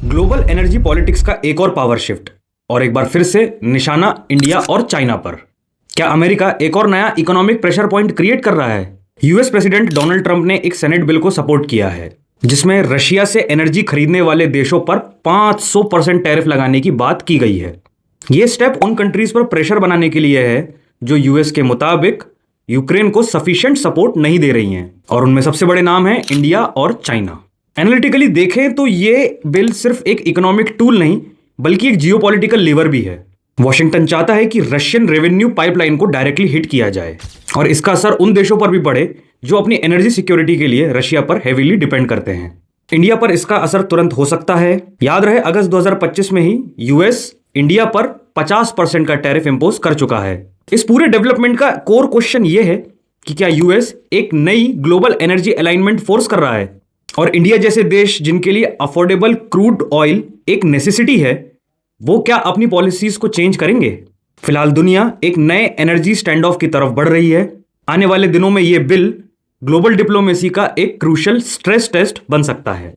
Global energy politics का एक और पावर शिफ्ट और एक बार फिर से निशाना इंडिया और चाइना पर। क्या अमेरिका एक और नया इकोनॉमिक प्रेशर पॉइंट क्रिएट कर रहा है? यूएस प्रेसिडेंट डोनाल्ड ट्रंप ने एक सेनेट बिल को सपोर्ट किया है जिसमें रशिया से एनर्जी खरीदने वाले देशों पर 500% टैरिफ लगाने की बात की गई है। यह स्टेप उन कंट्रीज पर प्रेशर बनाने के लिए है जो यूएस के मुताबिक यूक्रेन को सफिशिएंट सपोर्ट नहीं दे रही हैं, और उनमें सबसे बड़े नाम हैं इंडिया और चाइना। एनालिटिकली देखें तो ये बिल सिर्फ एक इकोनॉमिक टूल नहीं बल्कि एक जियोपॉलिटिकल लीवर भी है। वॉशिंगटन चाहता है कि रशियन रेवेन्यू पाइपलाइन को डायरेक्टली हिट किया जाए और इसका असर उन देशों पर भी पड़े जो अपनी एनर्जी सिक्योरिटी के लिए रशिया पर हेवीली डिपेंड करते हैं। इंडिया पर इसका असर तुरंत हो सकता है। याद रहे, अगस्त 2025 में ही यूएस इंडिया पर 50% का टैरिफ इंपोज कर चुका है। इस पूरे डेवलपमेंट का कोर क्वेश्चन यह है कि क्या यूएस एक नई ग्लोबल एनर्जी अलाइनमेंट फोर्स कर रहा है, और इंडिया जैसे देश जिनके लिए अफोर्डेबल क्रूड ऑयल एक नेसेसिटी है, वो क्या अपनी पॉलिसीज को चेंज करेंगे? फिलहाल दुनिया एक नए एनर्जी स्टैंड ऑफ की तरफ बढ़ रही है। आने वाले दिनों में यह बिल ग्लोबल डिप्लोमेसी का एक क्रूशियल स्ट्रेस टेस्ट बन सकता है।